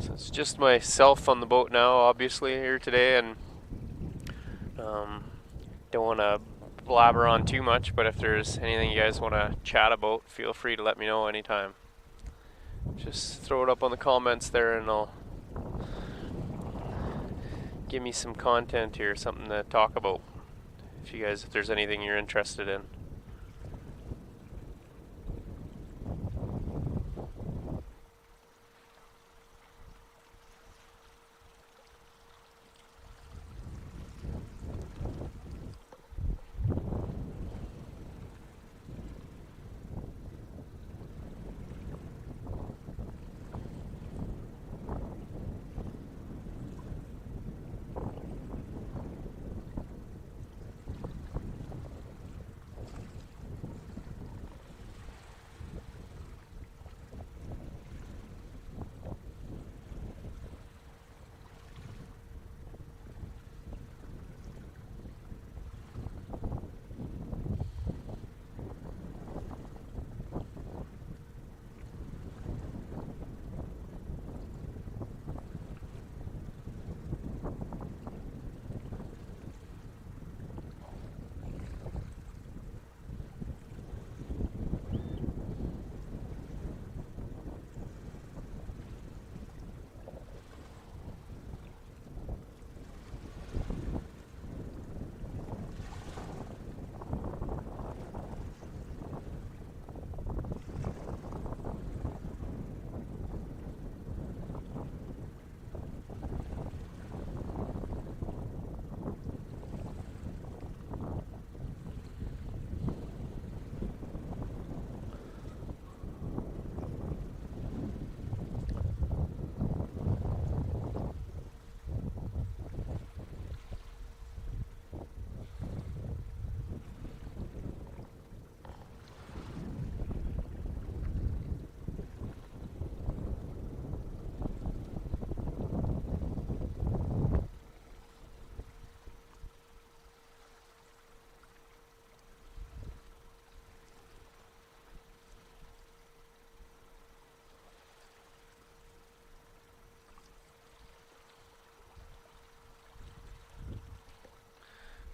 So it's just myself on the boat now, obviously, here today, and um, don't want to blabber on too much, but if there's anything you guys want to chat about, feel free to let me know anytime. Just throw it up on the comments there and I'll give me some content here, something to talk about. If there's anything you're interested in.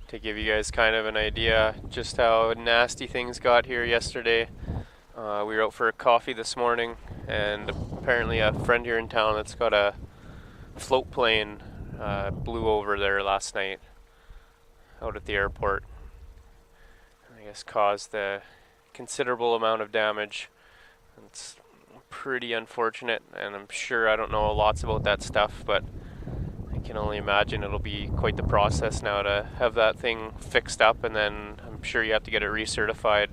To give you guys kind of an idea just how nasty things got here yesterday. We were out for a coffee this morning, and apparently a friend here in town that's got a float plane blew over there last night out at the airport. I guess caused a considerable amount of damage. It's pretty unfortunate, and I'm sure I don't know lots about that stuff, but I can only imagine it'll be quite the process now to have that thing fixed up, and then I'm sure you have to get it recertified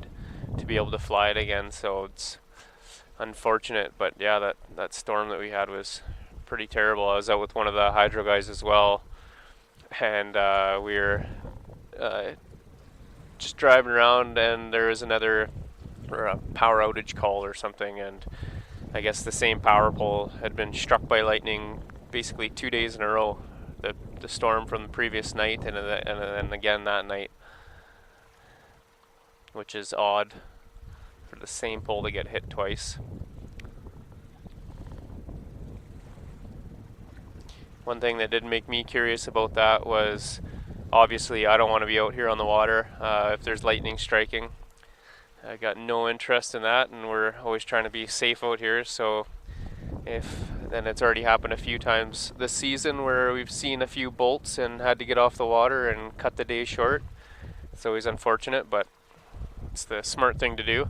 to be able to fly it again. So it's unfortunate, but yeah, that storm that we had was pretty terrible. I was out with one of the hydro guys as well, and we were just driving around, and there was another power outage call or something, and I guess the same power pole had been struck by lightning basically 2 days in a row. The storm from the previous night, and then again that night, which is odd for the same pole to get hit twice. One thing that did make me curious about that was, obviously I don't want to be out here on the water if there's lightning striking. I got no interest in that, and we're always trying to be safe out here. So then it's already happened a few times this season where we've seen a few bolts and had to get off the water and cut the day short. It's always unfortunate, but it's the smart thing to do.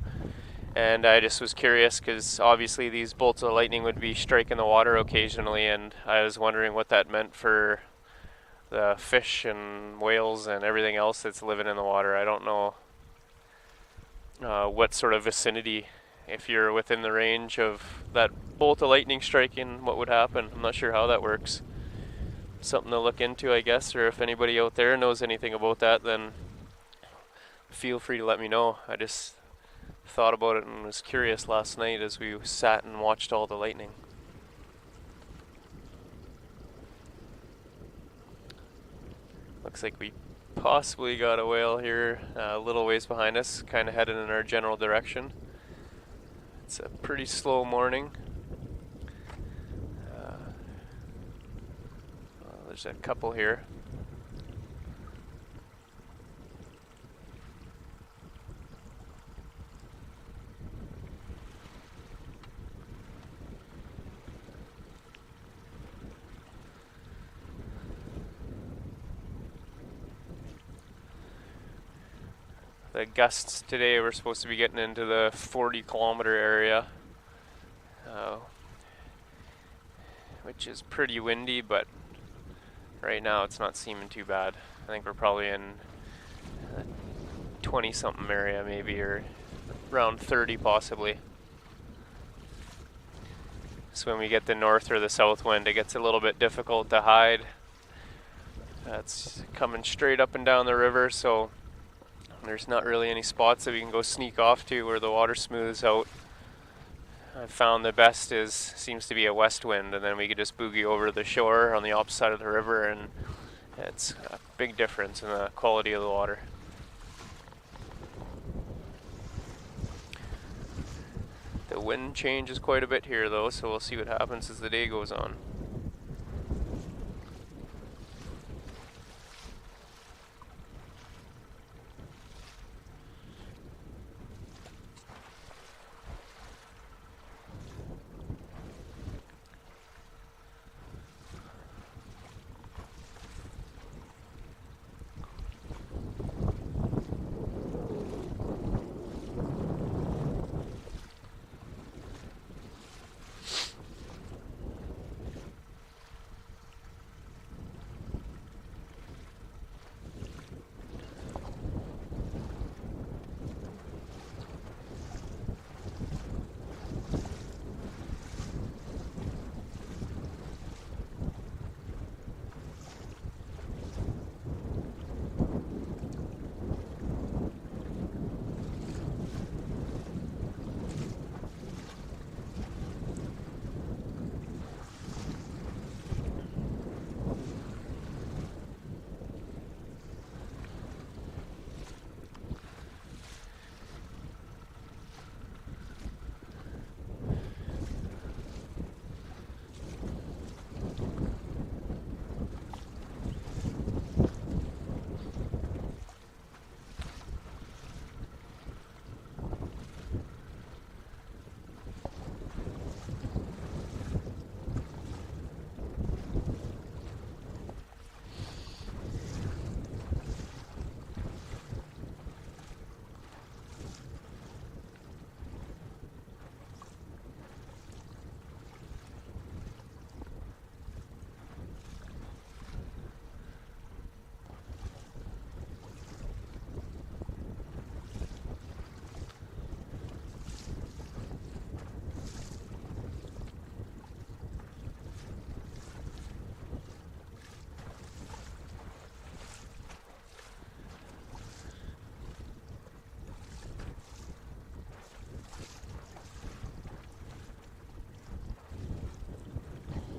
And I just was curious because obviously these bolts of lightning would be striking the water occasionally, and I was wondering what that meant for the fish and whales and everything else that's living in the water. I don't know what sort of vicinity, if you're within the range of that bolt of lightning striking, what would happen. I'm not sure how that works. Something to look into, I guess, or if anybody out there knows anything about that, then feel free to let me know. I just thought about it and was curious last night as we sat and watched all the lightning. Looks like we possibly got a whale here a little ways behind us, kind of headed in our general direction. It's a pretty slow morning. there's a couple here. The gusts today, we're supposed to be getting into the 40-kilometer area, which is pretty windy, but right now it's not seeming too bad. I think we're probably in 20-something area maybe, or around 30 possibly. So when we get the north or the south wind, it gets a little bit difficult to hide. It's coming straight up and down the river, so there's not really any spots that we can go sneak off to where the water smooths out. I've found the best seems to be a west wind, and then we could just boogie over the shore on the opposite side of the river, and it's a big difference in the quality of the water. The wind changes quite a bit here though, so we'll see what happens as the day goes on.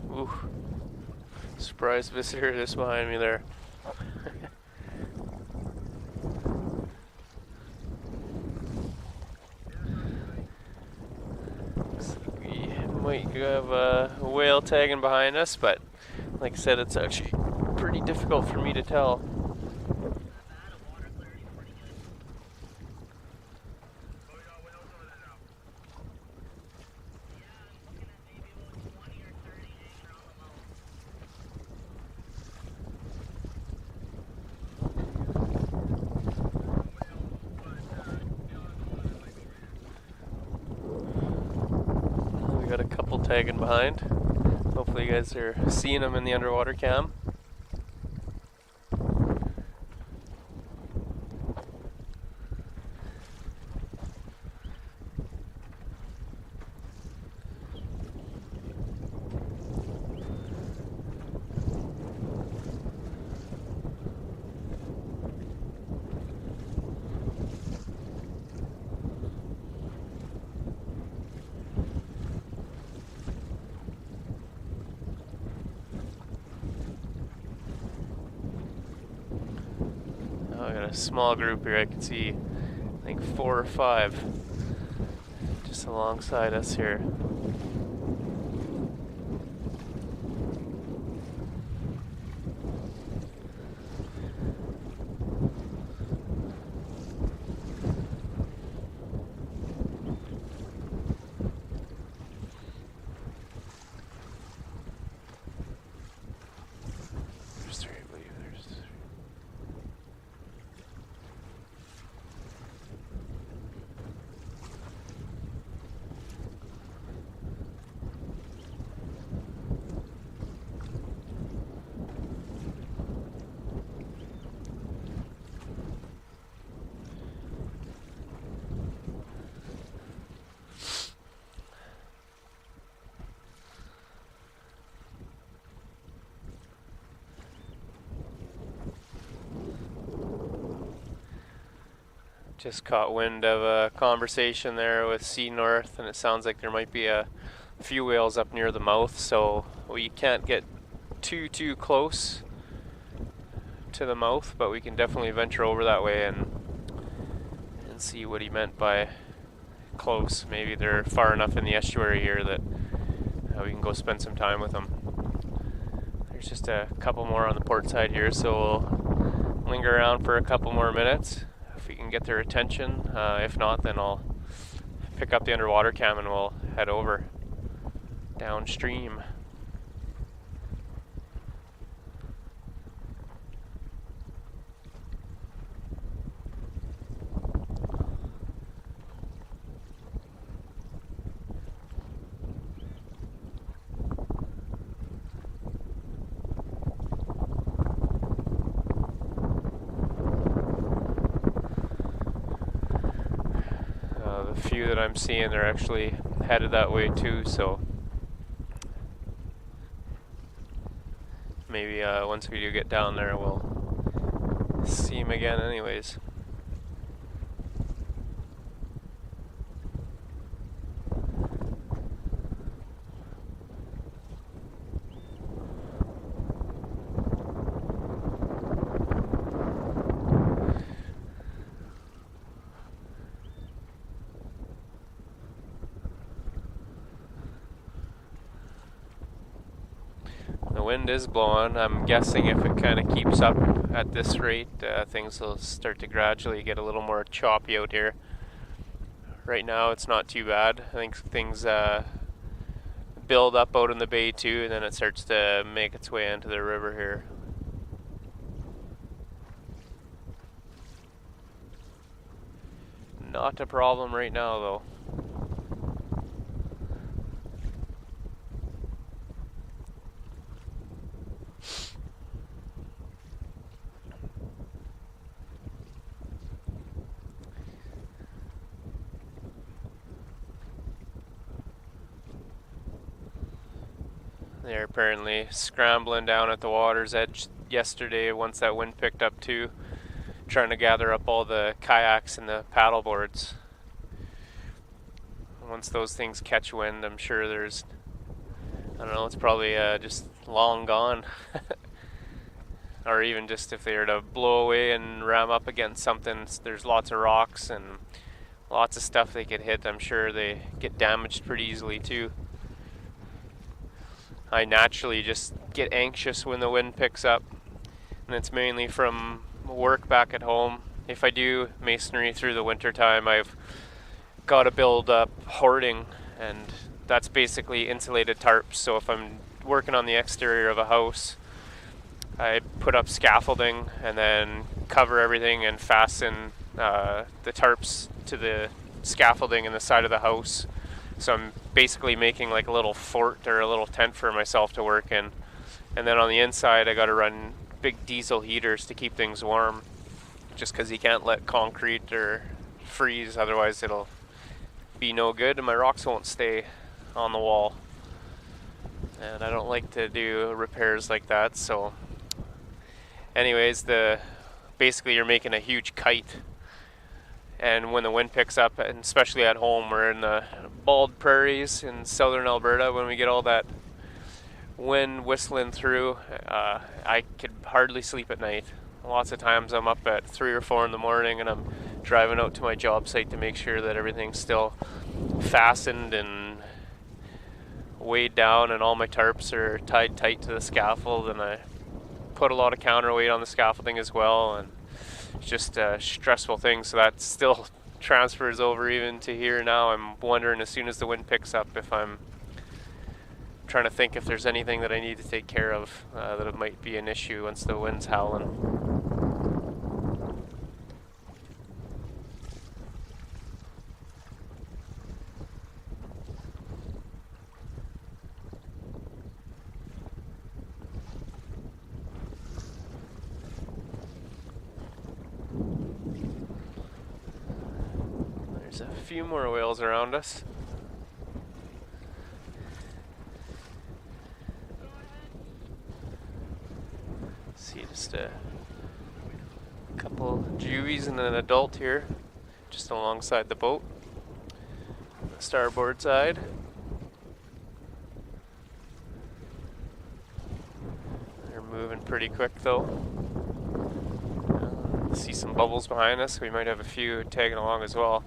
Ooh, surprise visitor just behind me there. We might have a whale tagging behind us, but like I said, it's actually pretty difficult for me to tell. Got a couple tagging behind. Hopefully you guys are seeing them in the underwater cam. I got a small group here. I can see, I think 4 or 5 just alongside us here. Just caught wind of a conversation there with Sea North, and it sounds like there might be a few whales up near the mouth, so we can't get too close to the mouth, but we can definitely venture over that way and see what he meant by close. Maybe they're far enough in the estuary here that we can go spend some time with them. There's just a couple more on the port side here, so we'll linger around for a couple more minutes if we can get their attention. If not, then I'll pick up the underwater cam and we'll head over downstream. The few that I'm seeing are actually headed that way too, so maybe once we do get down there we'll see him again anyways. The wind is blowing. I'm guessing if it kind of keeps up at this rate, things will start to gradually get a little more choppy out here. Right now it's not too bad. I think things build up out in the bay too, and then it starts to make its way into the river here. Not a problem right now though. They're apparently scrambling down at the water's edge yesterday once that wind picked up too, trying to gather up all the kayaks and the paddle boards. Once those things catch wind, I'm sure there's, I don't know, it's probably just long gone. Or even just if they were to blow away and ram up against something, there's lots of rocks and lots of stuff they could hit. I'm sure they get damaged pretty easily too. I naturally just get anxious when the wind picks up, and it's mainly from work back at home. If I do masonry through the winter time, I've got to build up hoarding, and that's basically insulated tarps. So if I'm working on the exterior of a house, I put up scaffolding and then cover everything and fasten the tarps to the scaffolding in the side of the house. So I'm basically making like a little fort or a little tent for myself to work in. And then on the inside I got to run big diesel heaters to keep things warm, just because you can't let concrete or freeze, otherwise it'll be no good and my rocks won't stay on the wall. And I don't like to do repairs like that. So anyways, basically you're making a huge kite, and when the wind picks up, and especially at home, we're in the bald prairies in southern Alberta, when we get all that wind whistling through, I could hardly sleep at night. Lots of times I'm up at 3 or 4 in the morning and I'm driving out to my job site to make sure that everything's still fastened and weighed down and all my tarps are tied tight to the scaffold, and I put a lot of counterweight on the scaffolding as well, and it's just a stressful thing. So that still transfers over even to here now. I'm wondering, as soon as the wind picks up, if I'm trying to think if there's anything that I need to take care of that it might be an issue once the wind's howling. There's a few more whales around us. See, just a couple juvies and an adult here. just alongside the boat, the starboard side. They're moving pretty quick though. See some bubbles behind us. We might have a few tagging along as well.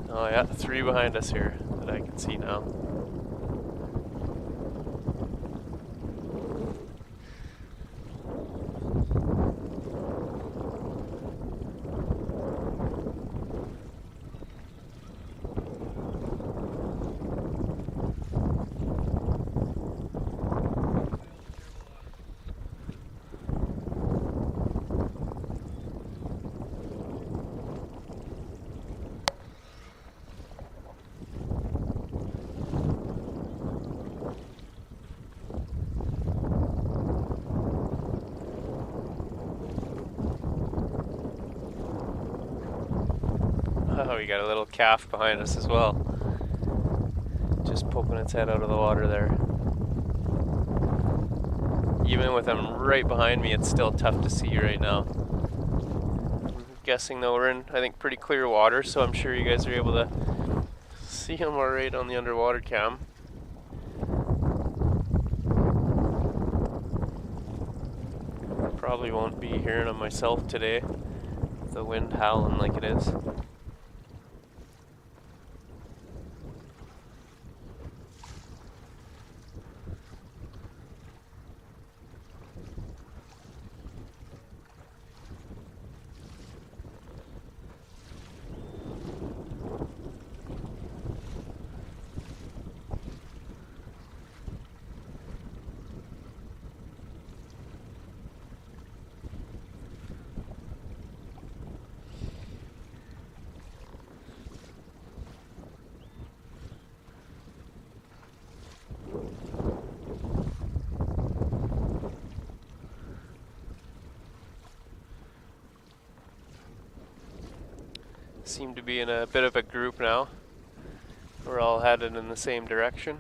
Oh yeah, 3 behind us here that I can see now. Oh, we got a little calf behind us as well. Just poking its head out of the water there. Even with them right behind me, it's still tough to see right now. I'm guessing though we're in, I think, pretty clear water, so I'm sure you guys are able to see them alright on the underwater cam. Probably won't be hearing them myself today, with the wind howling like it is. Seem to be in a bit of a group now. We're all headed in the same direction.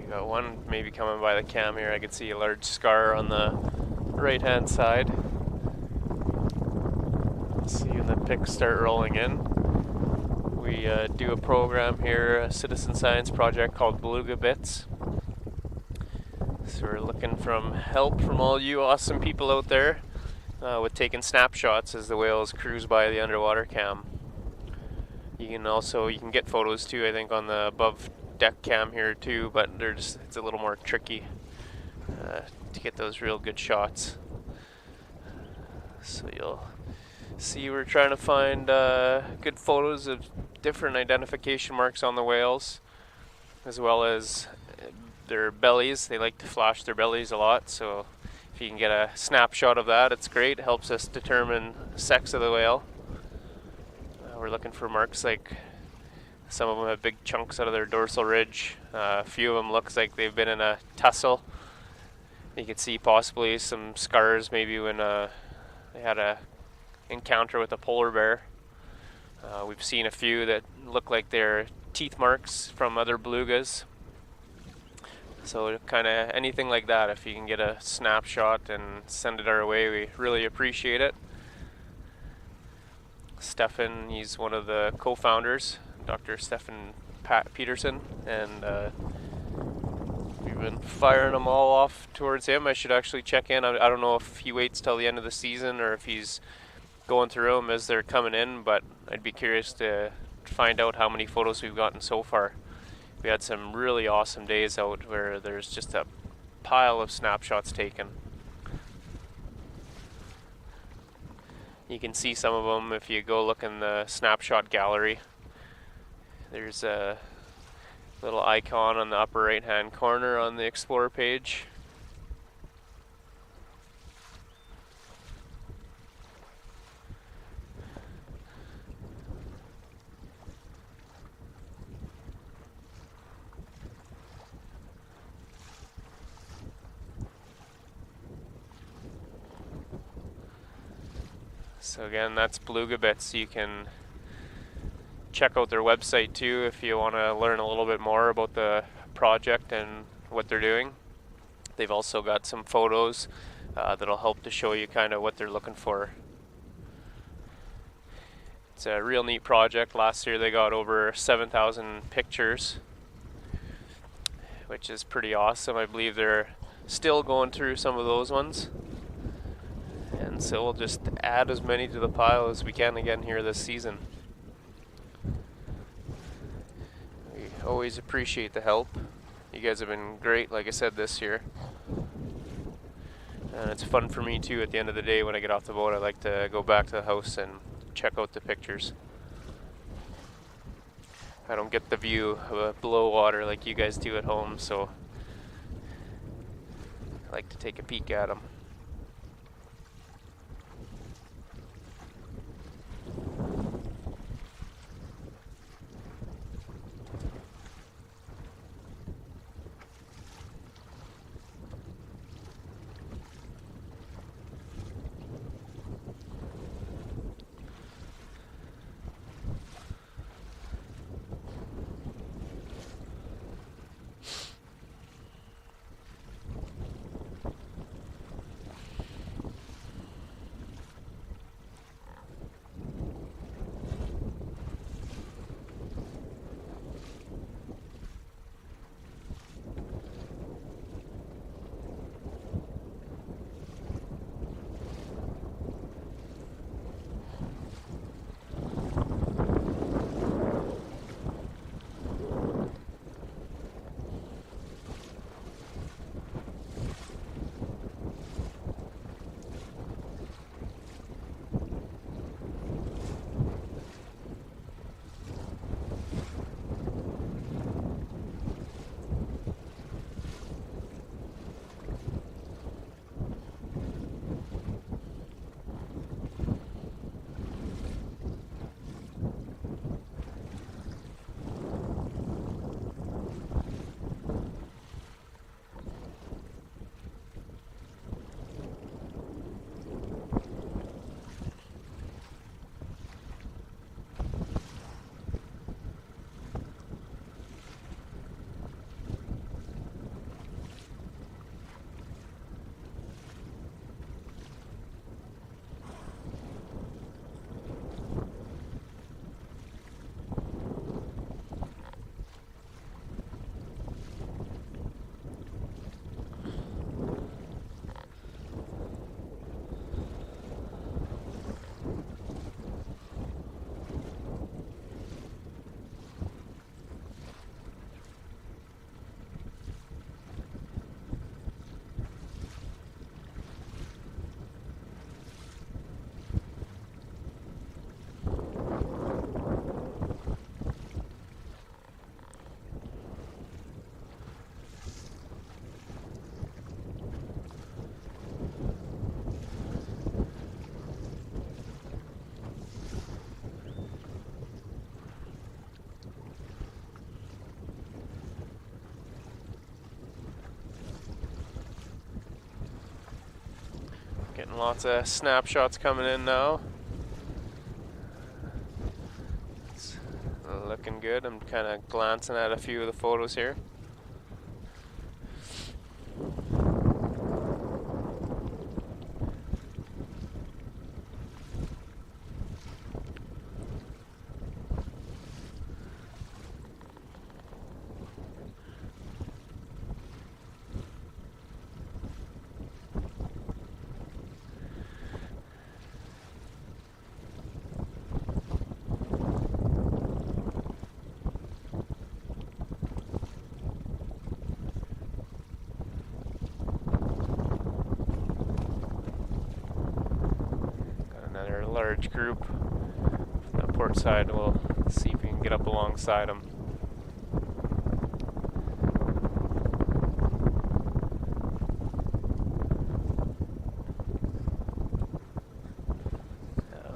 Got one maybe coming by the cam here. I could see a large scar on the right hand side. See when the pics start rolling in. We do a program here, a citizen science project called Beluga Bits. So we're looking for help from all you awesome people out there with taking snapshots as the whales cruise by the underwater cam. You can get photos too, I think, on the above deck cam here too, but it's a little more tricky to get those real good shots. So you'll see we're trying to find good photos of different identification marks on the whales, as well as their bellies. They like to flash their bellies a lot, so if you can get a snapshot of that, it's great. It helps us determine the sex of the whale. We're looking for marks like some of them have big chunks out of their dorsal ridge. A few of them looks like they've been in a tussle. You can see possibly some scars maybe when they had a encounter with a polar bear. We've seen a few that look like they're teeth marks from other belugas. So kind of anything like that, if you can get a snapshot and send it our way, we really appreciate it. Stefan, he's one of the co-founders, Dr. Stefan Peterson, and we've been firing them all off towards him. I should actually check in. I don't know if he waits till the end of the season or if he's going through them as they're coming in, but I'd be curious to find out how many photos we've gotten so far. We had some really awesome days out where there's just a pile of snapshots taken. You can see some of them if you go look in the snapshot gallery. There's a little icon on the upper right hand corner on the Explorer page. So again, that's Beluga Bits. You can check out their website too if you want to learn a little bit more about the project and what they're doing. They've also got some photos that'll help to show you kind of what they're looking for. It's a real neat project. Last year they got over 7,000 pictures, which is pretty awesome. I believe they're still going through some of those ones. And so we'll just add as many to the pile as we can again here this season. We always appreciate the help. You guys have been great, like I said, this year. And it's fun for me too. At the end of the day when I get off the boat, I like to go back to the house and check out the pictures. I don't get the view of below water like you guys do at home, so I like to take a peek at them. Getting lots of snapshots coming in now. looking good. I'm kind of glancing at a few of the photos here. Large group on the port side. We'll see if we can get up alongside them.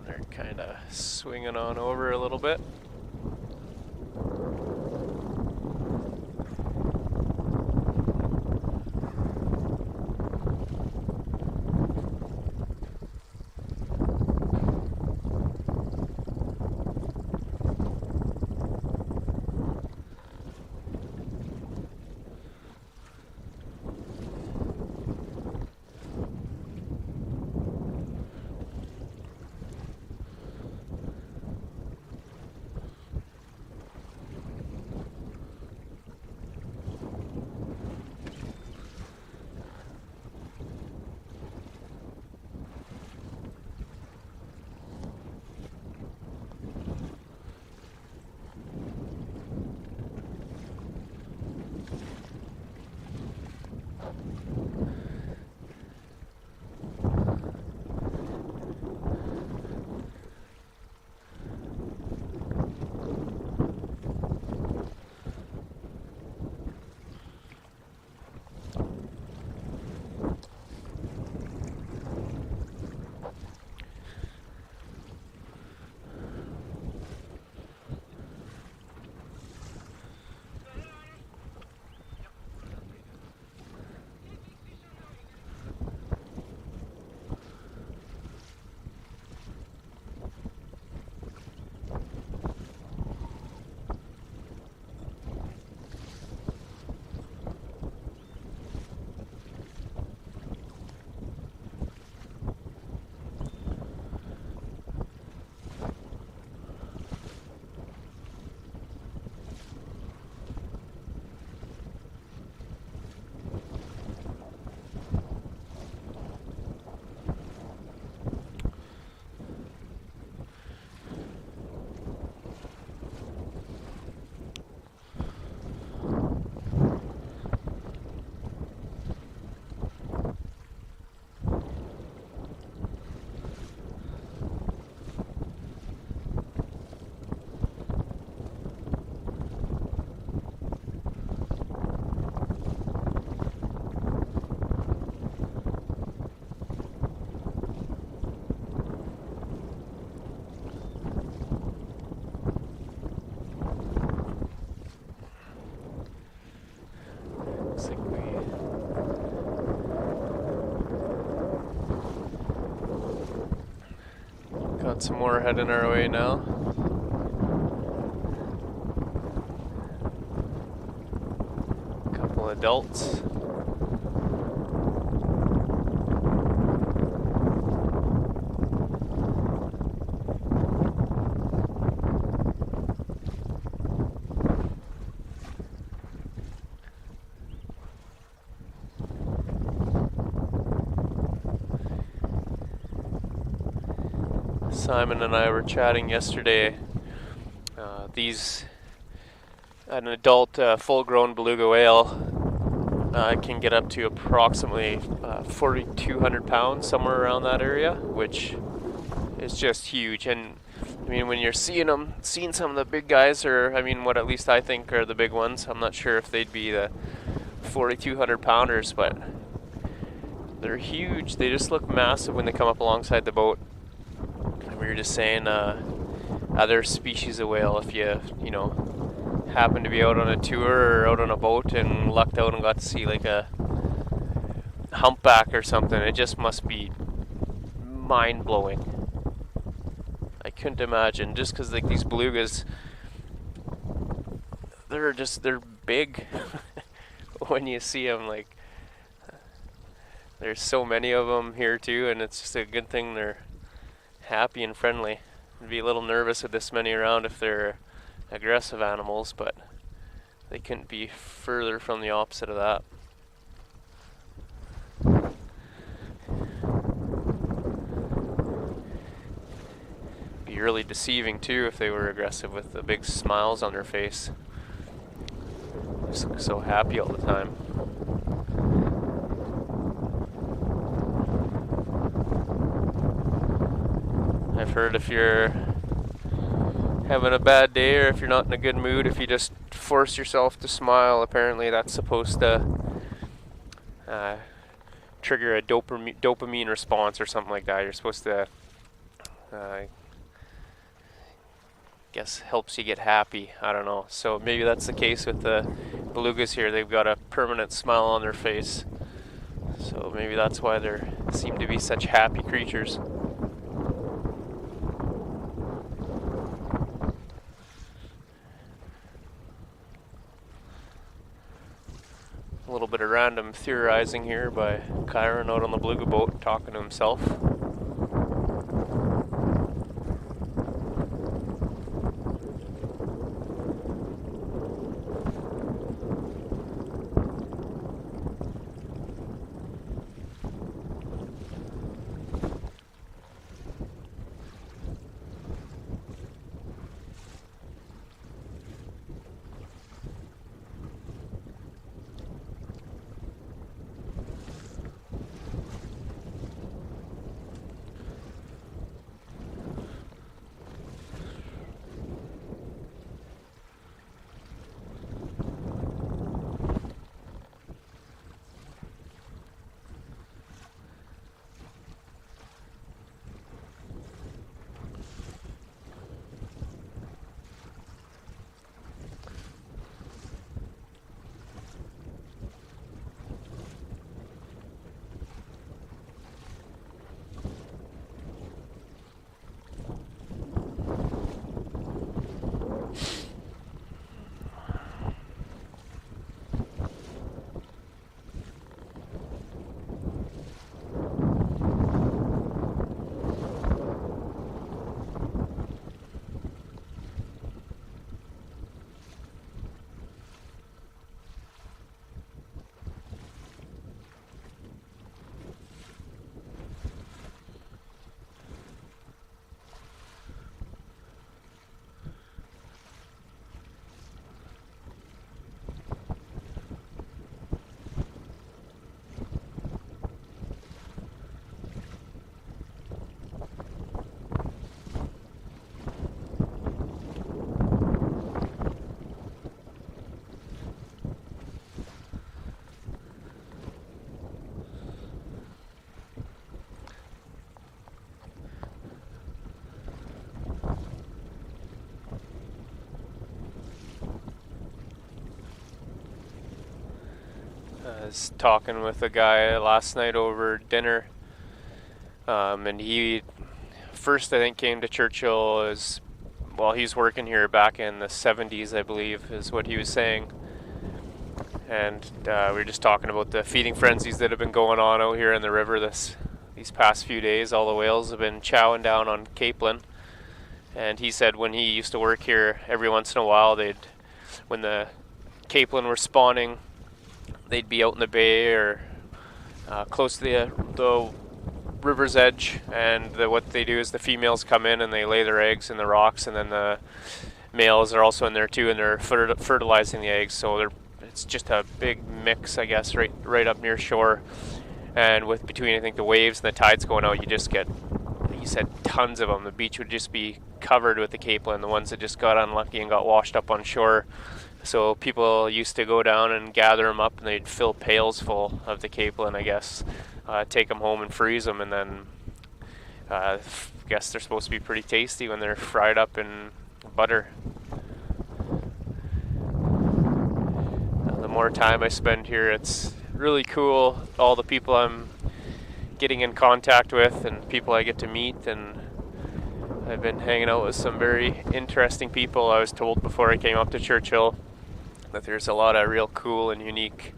They're kind of swinging on over a little bit. Got some more heading our way now. Couple adults. Simon and I were chatting yesterday. An adult full-grown beluga whale can get up to approximately 4,200 pounds, somewhere around that area, which is just huge. And I mean, when you're seeing some of the big guys, or I mean, what at least I think are the big ones. I'm not sure if they'd be the 4,200 pounders, but they're huge. They just look massive when they come up alongside the boat. We were just saying, other species of whale, if you know, happen to be out on a tour or out on a boat and lucked out and got to see like a humpback or something, it just must be mind-blowing. I couldn't imagine, just because like these belugas, they're big when you see them. Like, there's so many of them here too, and it's just a good thing they're happy and friendly. I'd be a little nervous with this many around if they're aggressive animals, but they couldn't be further from the opposite of that. Be really deceiving too if they were aggressive with the big smiles on their face. They just look so happy all the time. I've heard if you're having a bad day or if you're not in a good mood, if you just force yourself to smile, apparently that's supposed to trigger a dopamine response or something like that. You're supposed to, guess, helps you get happy. I don't know. So maybe that's the case with the belugas here. They've got a permanent smile on their face. So maybe that's why they seem to be such happy creatures. A little bit of random theorizing here by Kyron out on the beluga boat talking to himself. I was talking with a guy last night over dinner, and he first, I think, came to Churchill as, well, he's working here back in the 70s, I believe, is what he was saying. And we were just talking about the feeding frenzies that have been going on out here in the river these past few days. All the whales have been chowing down on capelin. And he said when he used to work here, every once in a while, when the capelin were spawning, they'd be out in the bay or close to the river's edge, and what they do is the females come in and they lay their eggs in the rocks, and then the males are also in there too, and they're fertilizing the eggs. So it's just a big mix, I guess, right up near shore. And between I think the waves and the tides going out, you just get, he said, tons of them. The beach would just be covered with the capelin, the ones that just got unlucky and got washed up on shore. So people used to go down and gather them up, and they'd fill pails full of the capelin, I guess, take them home and freeze them, and then I guess they're supposed to be pretty tasty when they're fried up in butter. The more time I spend here, it's really cool, all the people I'm getting in contact with and people I get to meet, and I've been hanging out with some very interesting people. I was told before I came up to Churchill that there's a lot of real cool and unique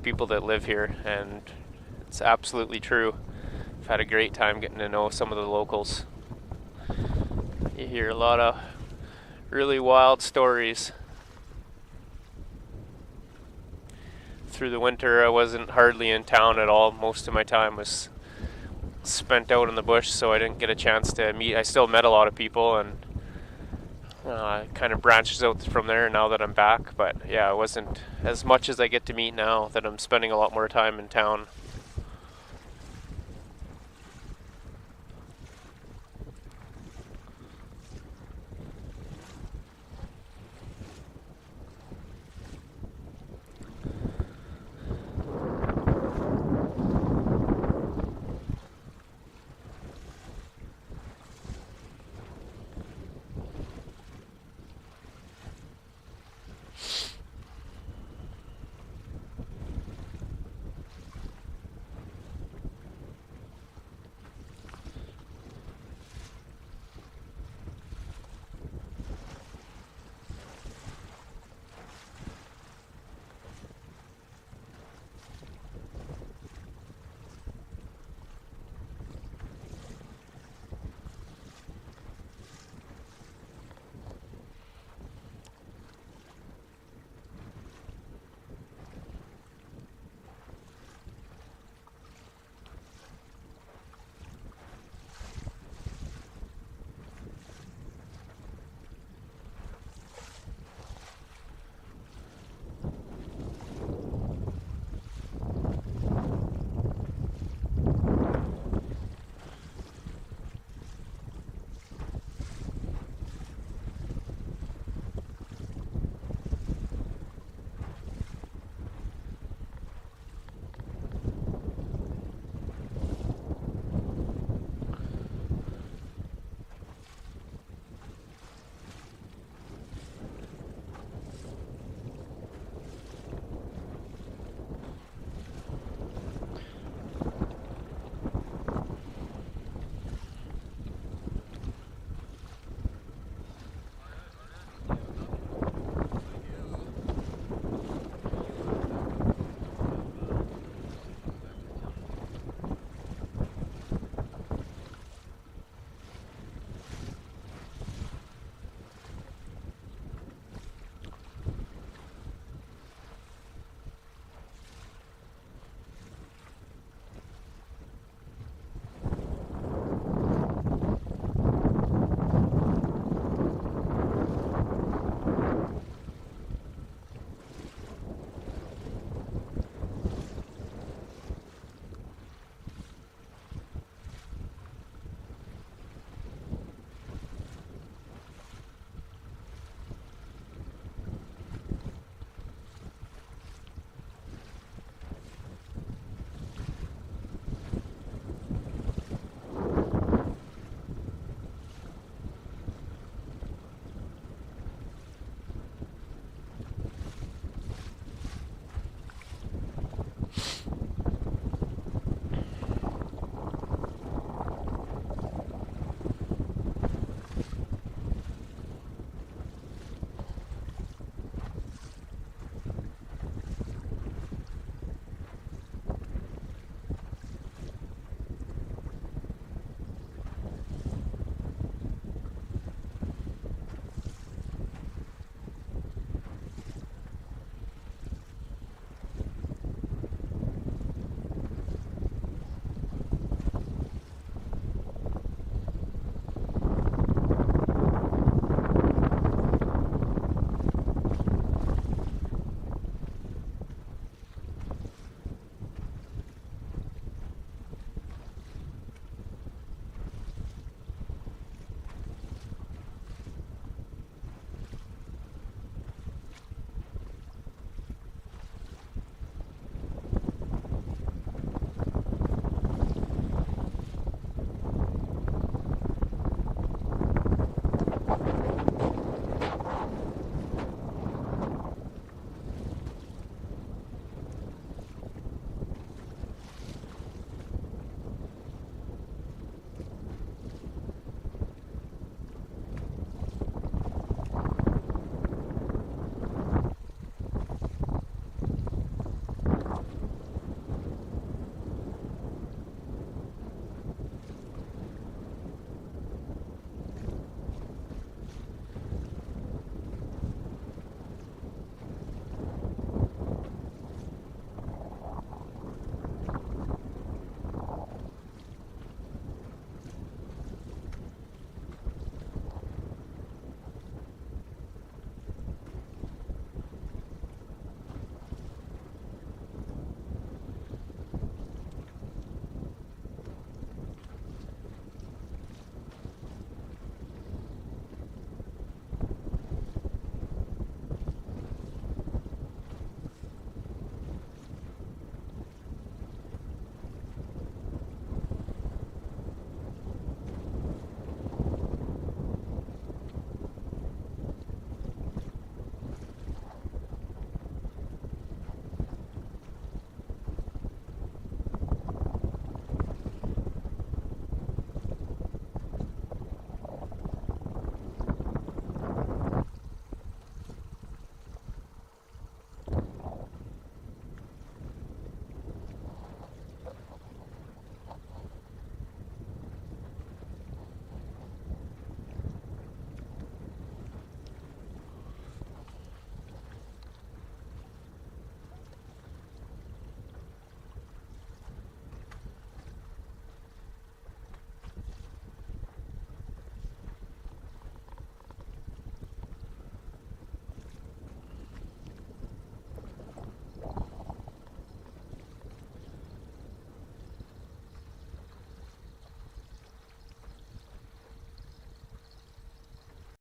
people that live here, and it's absolutely true. I've had a great time getting to know some of the locals. You hear a lot of really wild stories. Through the winter I wasn't hardly in town at all. Most of my time was spent out in the bush, so I didn't get a chance to meet. I still met a lot of people, and it kind of branches out from there now that I'm back. But yeah, it wasn't as much as I get to meet now that I'm spending a lot more time in town.